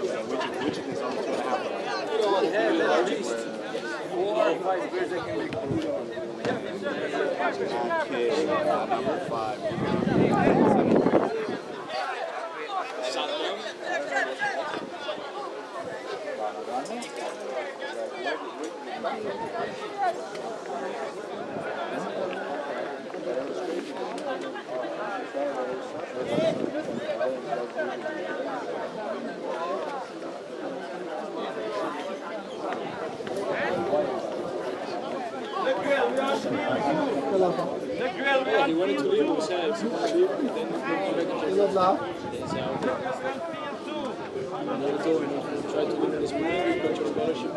Which is on 2.5. You don't have at least 4 or 5 beers that can make Number 5. Yeah, he wanted to leave, he said he was going to leave, and then he came back and Is that loud? tried to win this morning, got your scholarship.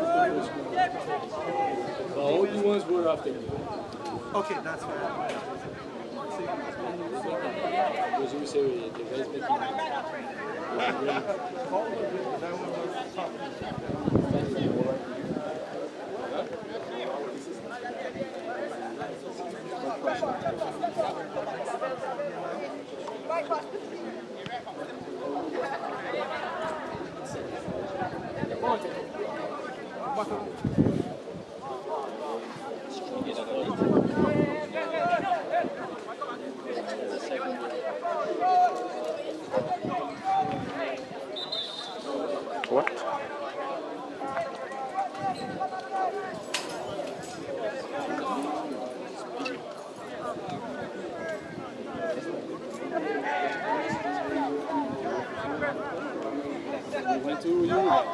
But all the ones were after him. Okay, that's fair. Because we say the guys making What? we went to Europe.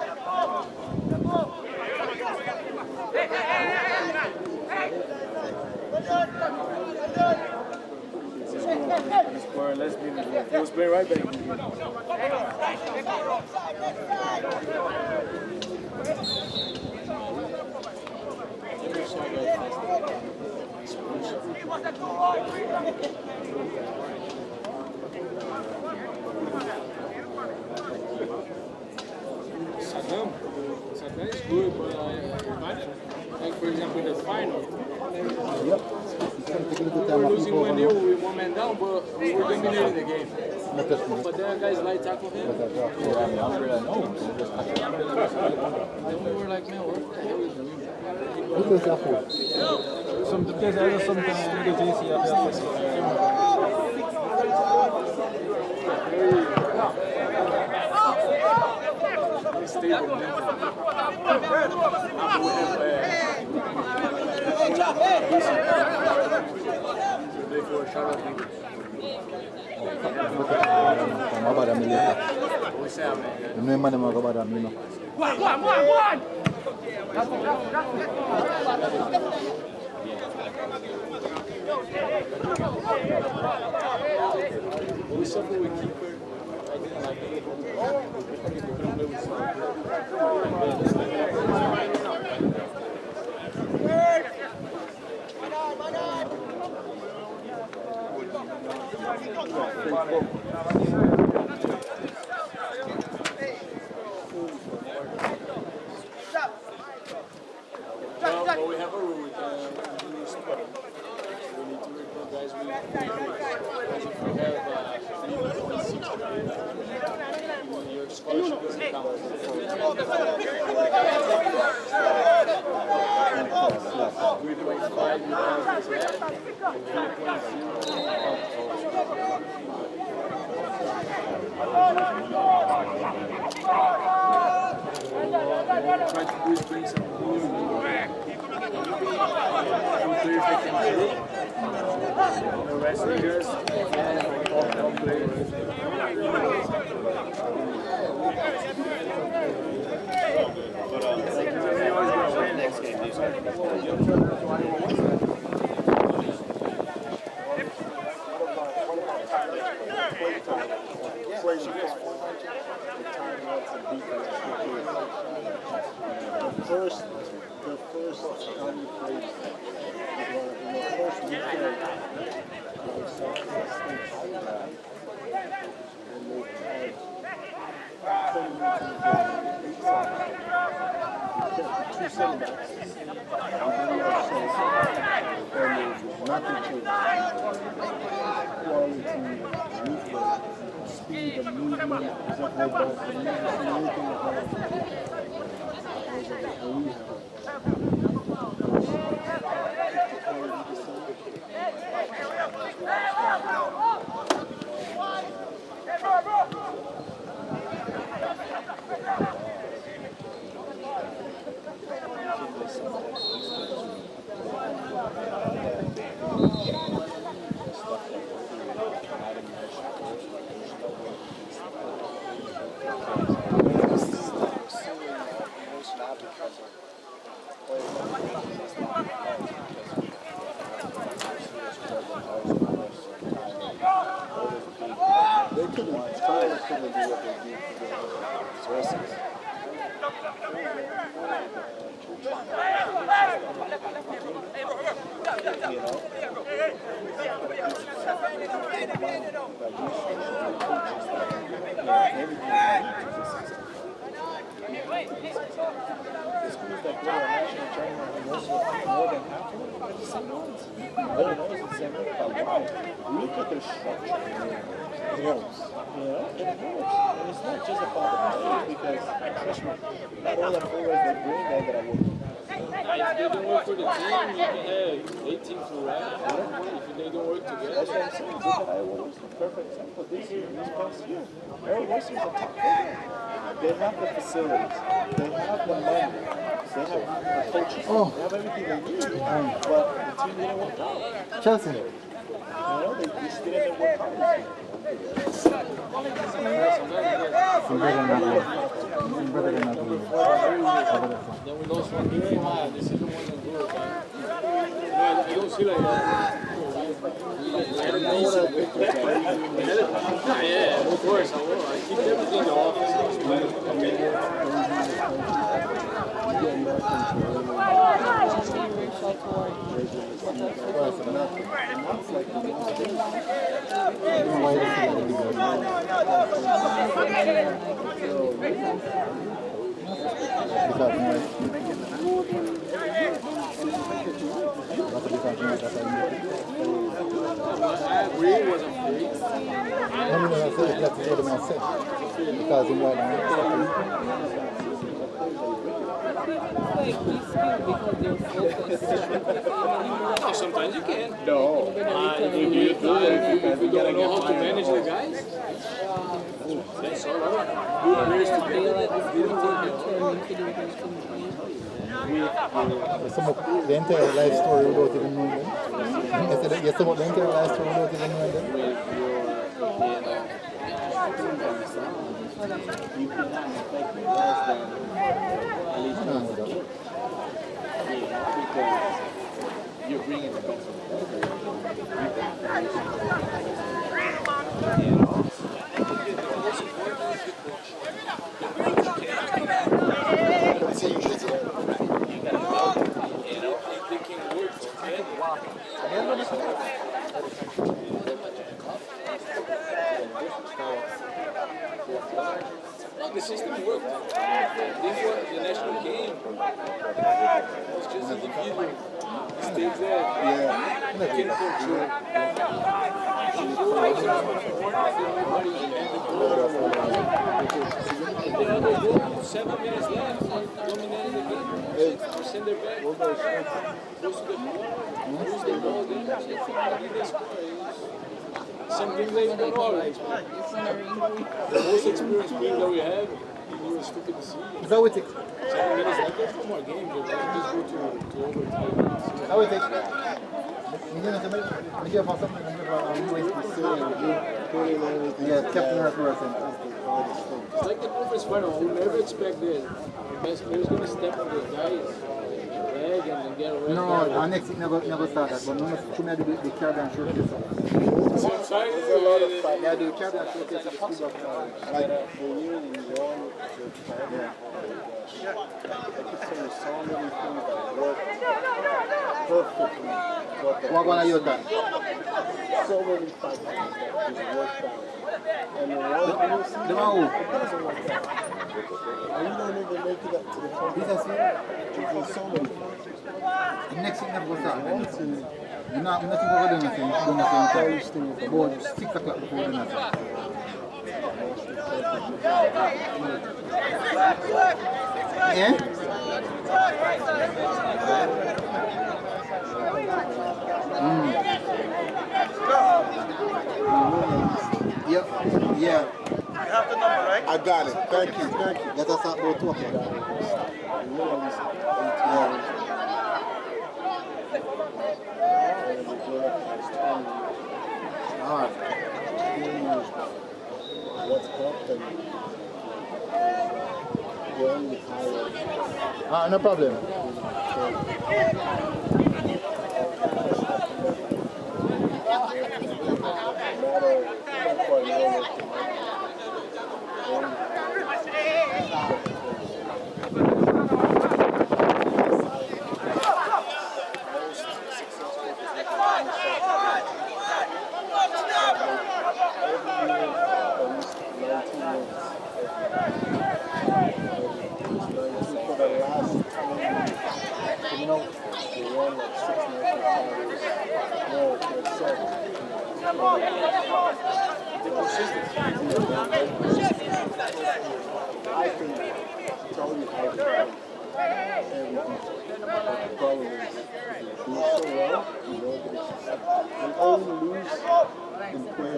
He was playing right back. Saddam is good, but like for example in the final, Yep. we were losing 1-0 with 1 man down, but we were dominating the game. But then guys light tackle him. And then we were like, man, what the hell is doing? Who is that for? There's something emergency up there. Very stable No hay manera de para mí, no. We suffer with keeper. I didn't like it. But we have a rule with new spot. We need to recruit guys with because if we have 3.6, your scholarship doesn't count. We're doing 5 because it's that, 3.0. Try to do is bring some rules. Players that can play, the rest of the years, and all players. But next game, The first time we played, the first weekend, and they had 20 minutes in the game, 2 center-backs, and then we had nothing to quality, movement, speed, and movement, is that whole ball, and anything They couldn't try to do what they do for the resources. Look at their structure. It helps. You know, it helps. And it's not just about the players because, trust me, not all the players that bring that I work with. If they don't work for the team, you can have 8 teams for that. If they don't work together. That's what I'm saying. Look at Iowa Western. Perfect example. This past year, Iowa Western is a top program. They have the facilities. They have the money. They have the coaches. They have everything they need. But the team didn't work out. Chelsea. You know, they just didn't work out. Then we lost one game. This is the one that goes. I don't see like that. Yeah, of course I will. I keep everything in the I agree, it wasn't free. Because in white No, sometimes you can. No. If you don't know how to manage the guys, that's all right. Good players to the entire life story without even knowing them. Yes, about the entire life story without even knowing them. You cannot expect less than at least one of them. Because you're bringing the best of the system worked. This was the national game. It's just individual mistakes that you can control. The other goal, 7 minutes left, dominating the game. Send their back, goes to the ball, lose the ball, then they score. Something they don't know. The most experienced team that we have, we were stupid to see. Is that what it takes? 7 minutes left, there's no more game. Just go to overtime. Is that what it takes? Yeah, Captain Earth. It's like the conference final. We'll never expect this. The best player's going to step on the guy's leg and then get a red No, card. our next week never start that, but no, come here do the Caribbean showcase. So I'm sorry. There's a lot of fight. Yeah, do the Caribbean showcase at the school of Like for years in one, I could tell you so many things that work perfectly. What one are you done? So many fights that just worked out. And the one The one it doesn't work out. And you don't even make it up to the point. This There's so many the next week never start. You're not nothing over there, nothing. About 6 o'clock before dinner. Yeah? Yep. Yeah. You have the number, right? I got it. Thank you. Let us start about 2 o'clock. Yeah. Alright. What's happening is they only hire No problem.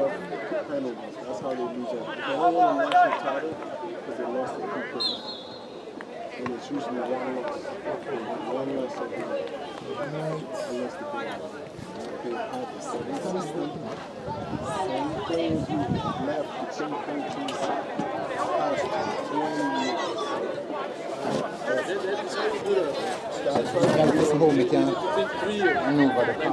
That's how they lose it. They don't win a national title because they lost the people. And it's usually one loss. One loss of the unless the game. They had the same system. Same thing you left the same countries past 20 years. Like this home, you can maneuver the car.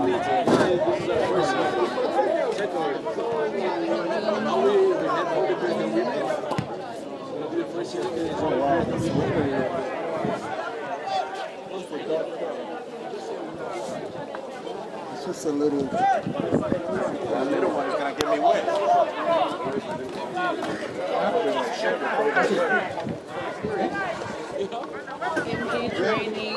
It's just a little. That little one is going to get me wet. MG training.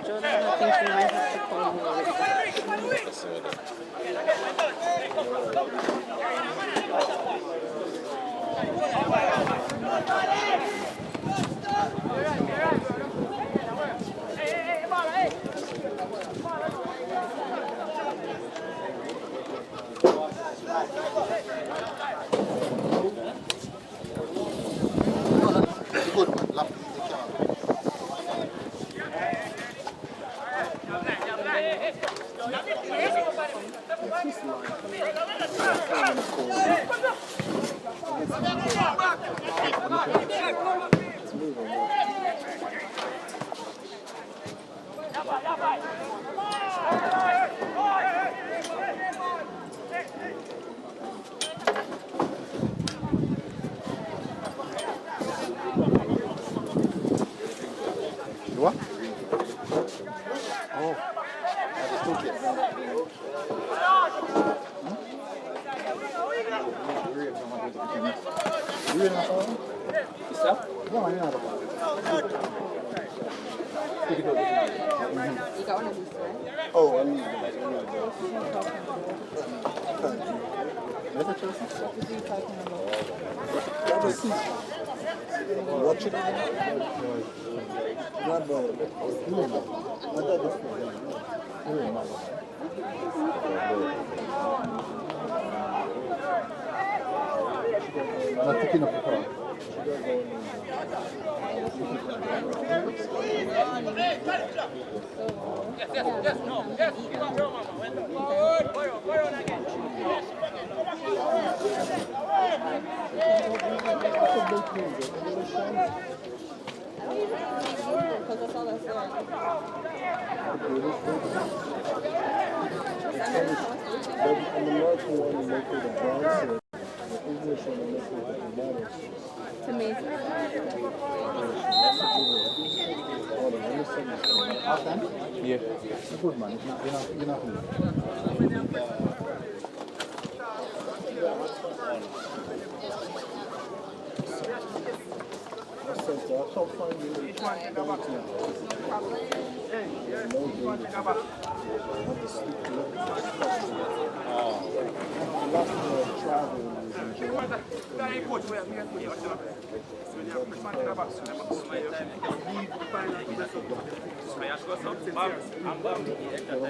Jordan, I think we might have to call him Good man, lap the what? Oh, that's too cute. You in that one? Stop. No, I'm not. You got one of these, right? Oh, I need That's a Chelsea. What are you talking about? watch it. Not bad. I thought this was Not picking up the car. Because that's all that's there. And the American one is making the brown shirt. The English one is making the banana shirt. To me. Half time? Yeah. Good man. You're not here. I sent off. come find me. Last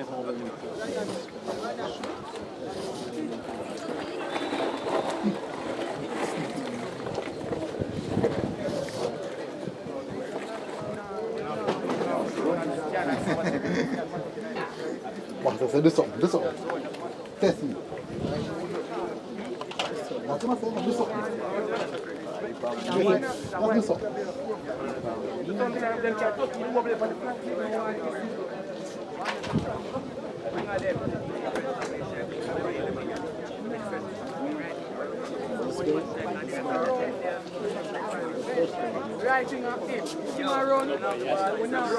travel was in Jamaica. Wah, saya do something. Test me. That's what I'm saying, do something. Let's do something. Writing up it. You are run. We're not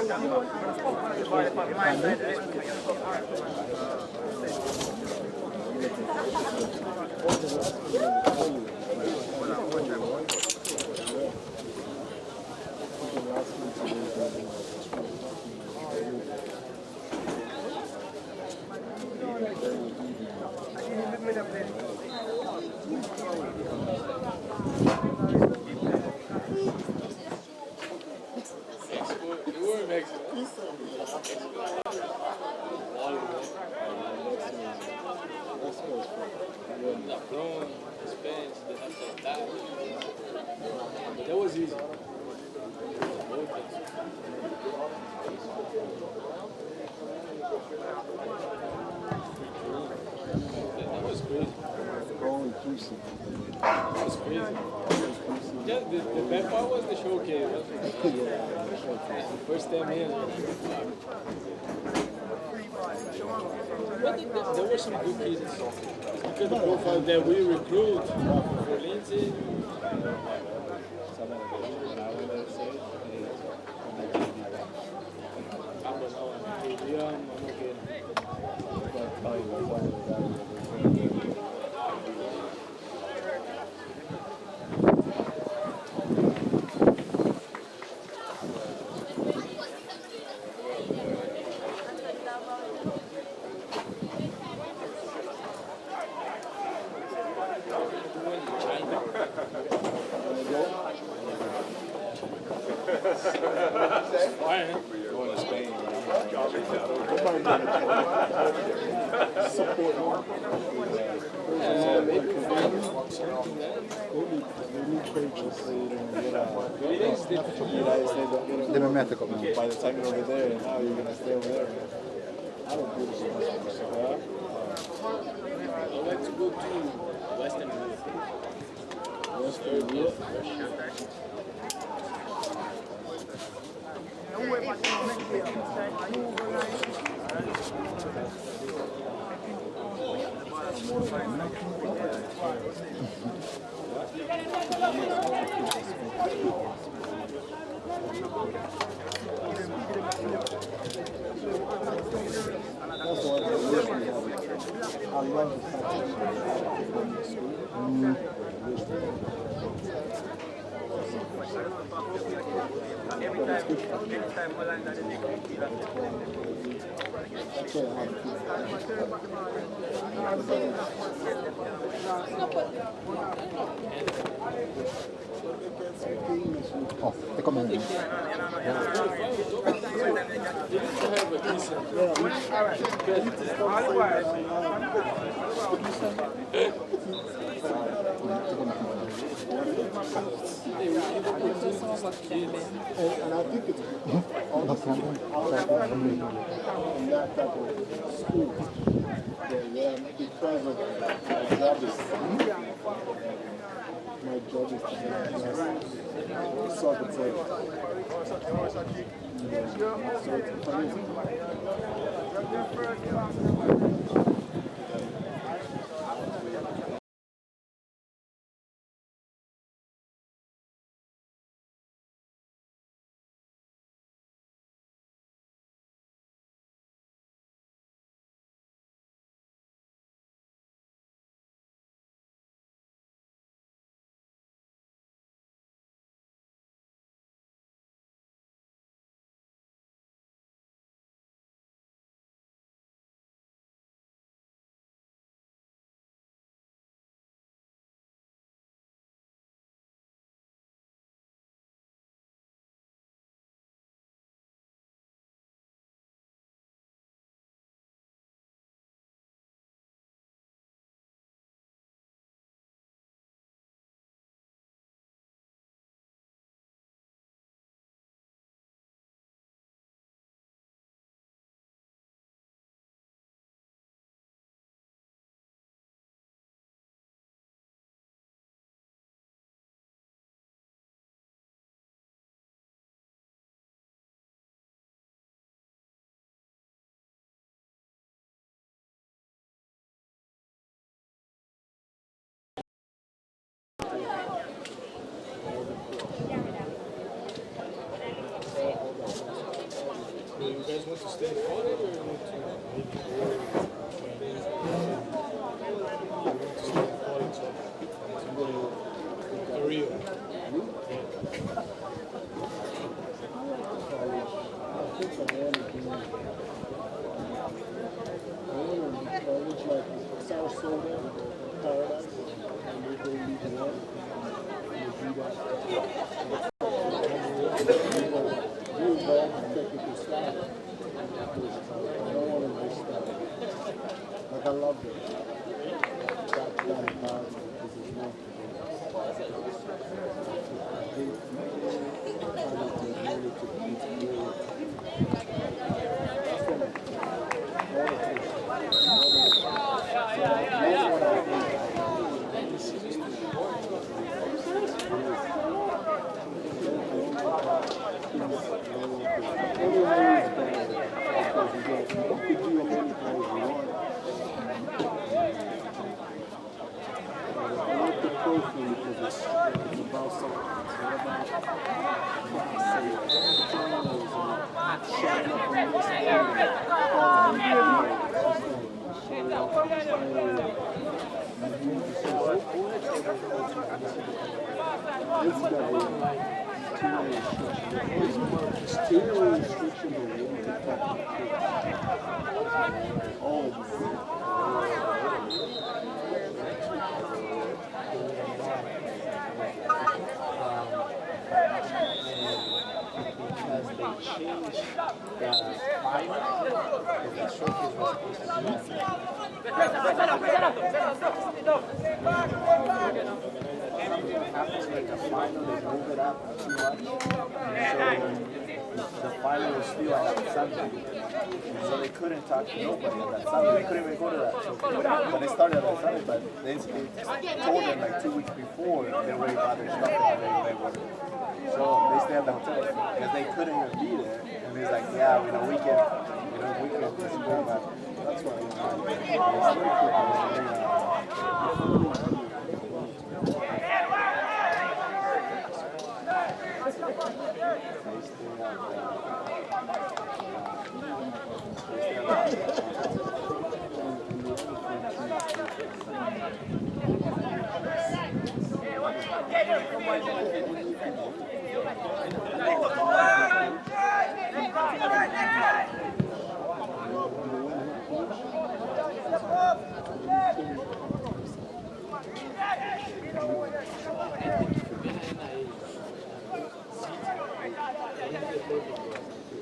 That was easy. That was crazy. Going juicy. That was crazy. Yeah, the bad part was the showcase. First time in. But there were some good kids. Because the profile that we recruit for Lindsay. Going to Spain. Support more. Maybe find something there. Det med mäter kommer. By the time you're over there, now you're going to stay over there. I don't do this so much. I'd like to go to Western Europe. That's one of the wish we have. I love the fact that you go to school. That's what I Oh, det kommer en. And I think it's in that type of school. Because of my job is to sort of say, so it's You guys want to stay in Florida or you want to stay in Florida to go to Korea? Like I love it. That kind of vibe is his work. The final was still at Sunday. So they couldn't talk to nobody on that Sunday. They couldn't even go to that show. But they started on Sunday, but they told them like 2 weeks before they already bought their stuff and they were. So they stayed at the hotel because they couldn't even be there. And he's like, yeah, we can just go back. That's why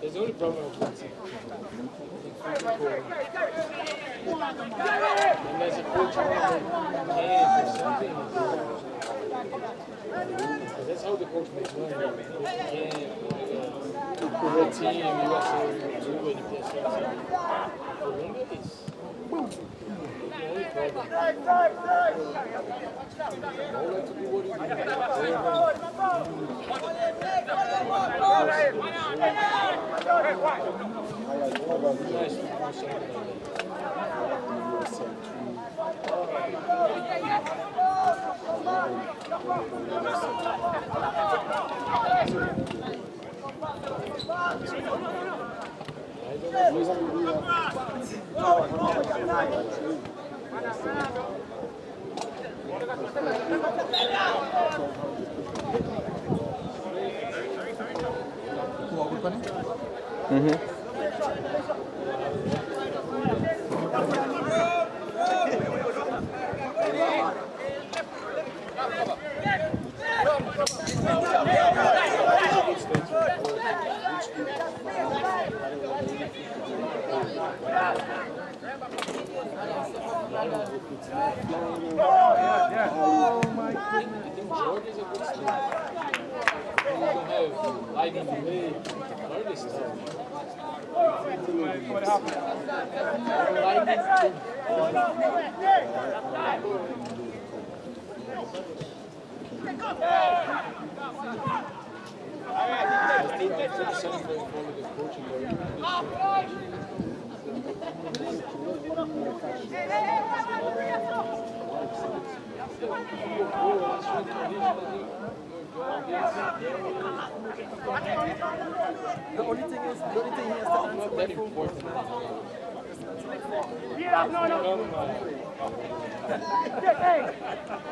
There's only problem with one thing. Unless a coach or something. That's how the coach makes money. The team, you also do when you play something. Colombia is the only problem. All have to do what The only thing is, he has to answer my phone calls, man.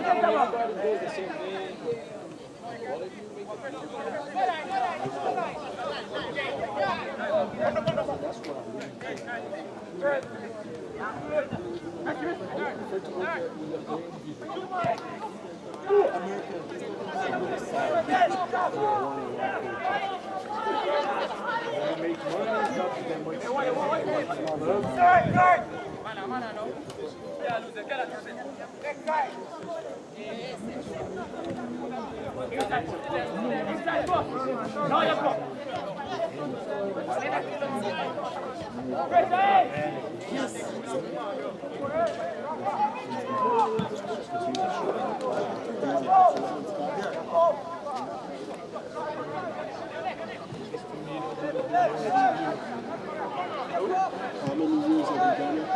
Everybody does the same thing. What if you make How many years have you done it?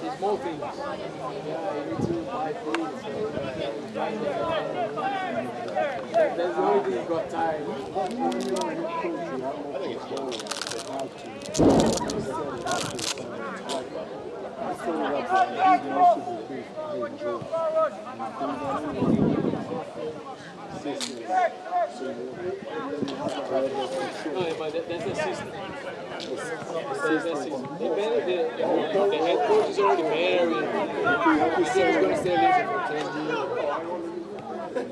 It's small things. That's the only thing you got tired. No, but that's the system. The head coach is already married. He's going to stay living for 10 years.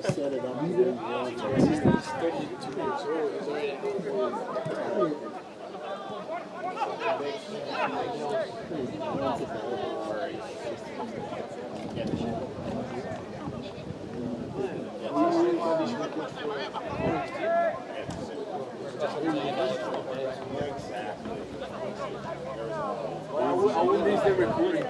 Set it up. The system is 32 years old. He's already I wouldn't miss the recruiting.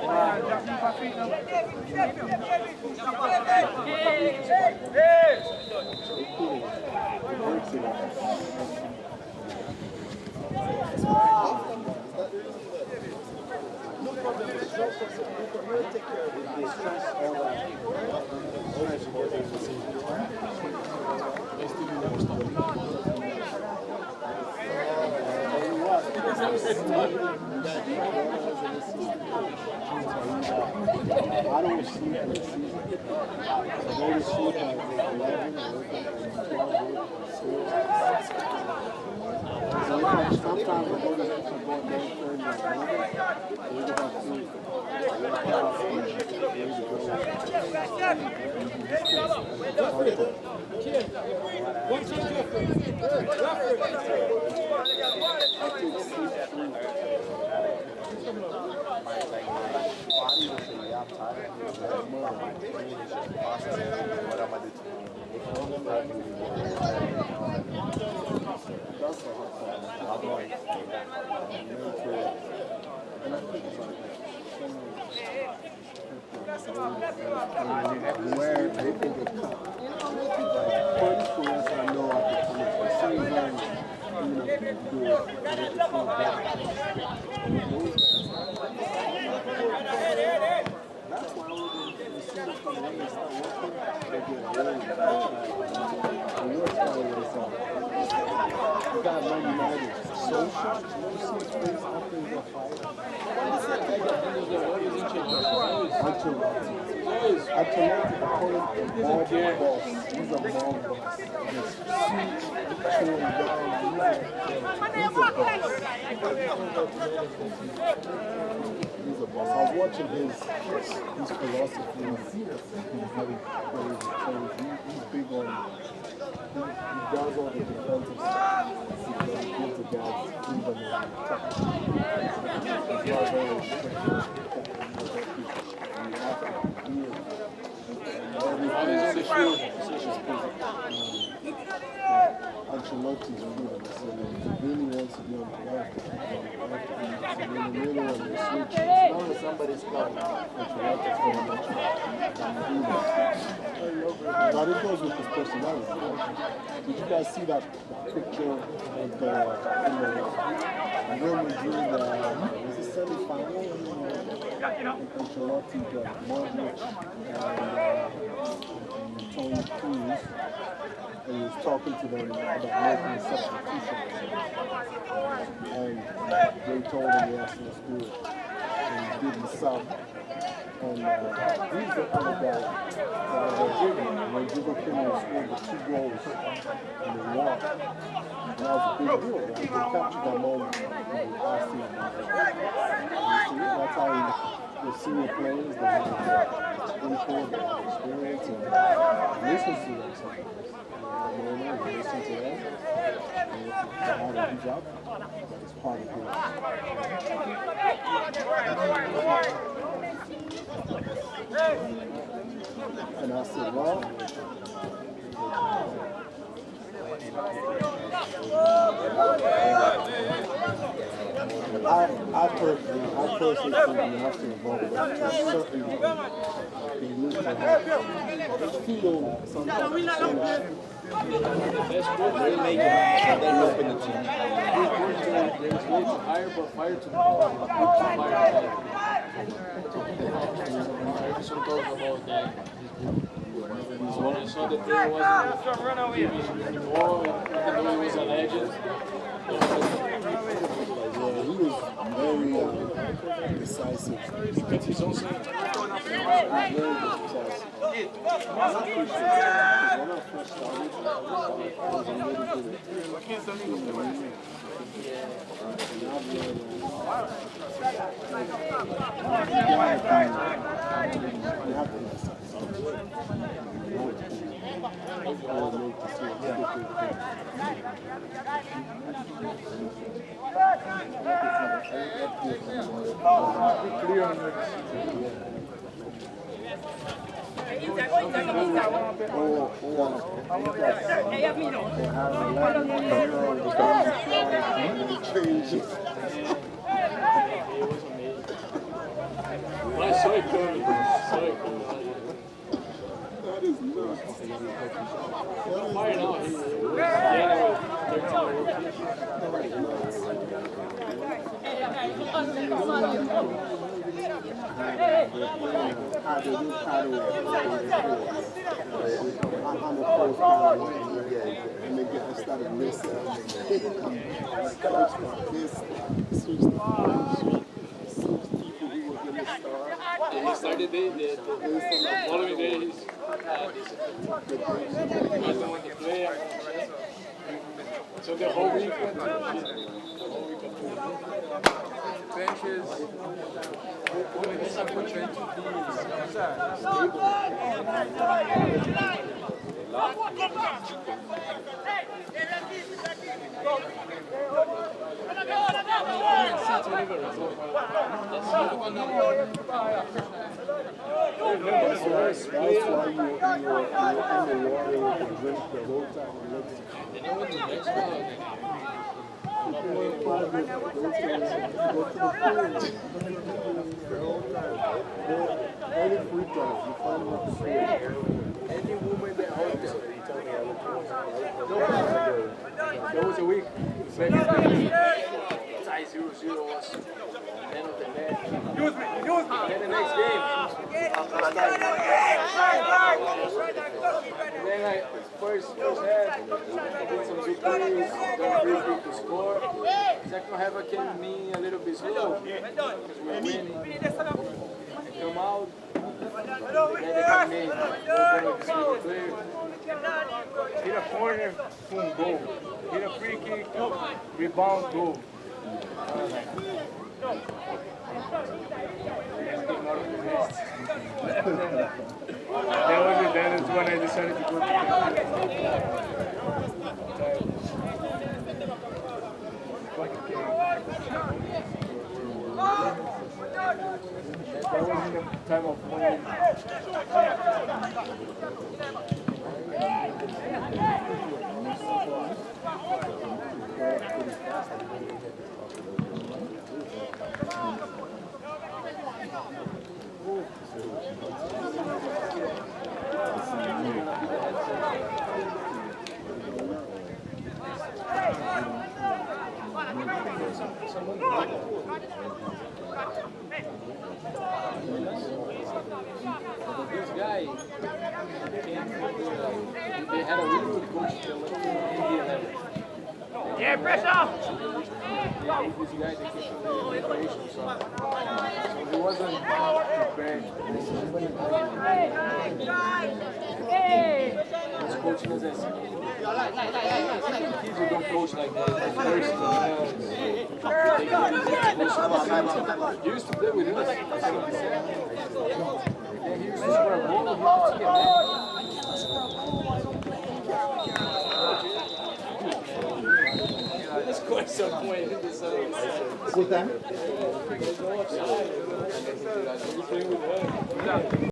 I don't sleep in the season. I go to sleep at 11 or 12. Sometimes I go to sleep about 9:30 where they can get caught. Fun for us, I know I can come up with some learning, do it. That's why when the season comes in and start working, they get really guy Man United, Social, you see his face after the fight? Ancelotti, I call him a ball boss. He's a ball boss. He's huge, chewing down. He's a boss. I was watching his philosophy. He's very crazy. So he's big on. He does all the defensive stuff. He gives the guys freedom and technique. He's not very strict. You have to do it. Ancelotti's freedom. So if he really wants to be on the right, so when the middle and the switch, as long as somebody's coming, Ancelotti's going to let you do that. But it goes with his personality. Did you guys see that picture of the Real Madrid, was it semi-final? Ancelotti, Modric, and Toni Kroos, and he was talking to them about making a substitution. And they told him, yes, let's do it. And he did the sub. And he's the other guy. Rodrigo came and scored the 2 goals and they won. And that was a big deal, right? They captured that moment and they asked him about it. And that's how the senior players, they have info, they have experience, and listen to them sometimes. You listen to them, and they have a good job. It's part of it. And I said, well, I personally think you have to evolve that to a certain degree. You need to have feel sometimes. That's good. They make it. They open the team. There's way to hire, but fire to fire. Some talk about that. When I saw that there wasn't division anymore, even though he was a legend. Yeah, he was very decisive. He kept his own side. Very decisive. I appreciate it. When I first started, I was really good When I saw it coming, That is nuts. fire now. He was and they get started missing. he started the following day. He's with the player. So the whole week went to Benches. It's opportunity to be That's why you're in the water and drink the whole time. You know what the next one? Go to the pool. Any free time, you find them at the pool. any woman that holds it. There was a week. Tie 0-0 was end of the match. Then the next game, And then like first half, I did some good plays, done free kick to score. Second half I came in a little bit slow because we were winning. I come out, then they come in. Hit a corner, boom, goal. Hit a free kick, rebound, goal. That was when I decided to go to that wasn't the time of winning. This guy came from they had a really good coach in the 11. Yeah, pressure! This guy that came from the operation, so he wasn't prepared. He's coaching us as kids who don't coach like that. He used to play with us. And he used to score a goal. He used to get Let's score some point in this. Full time?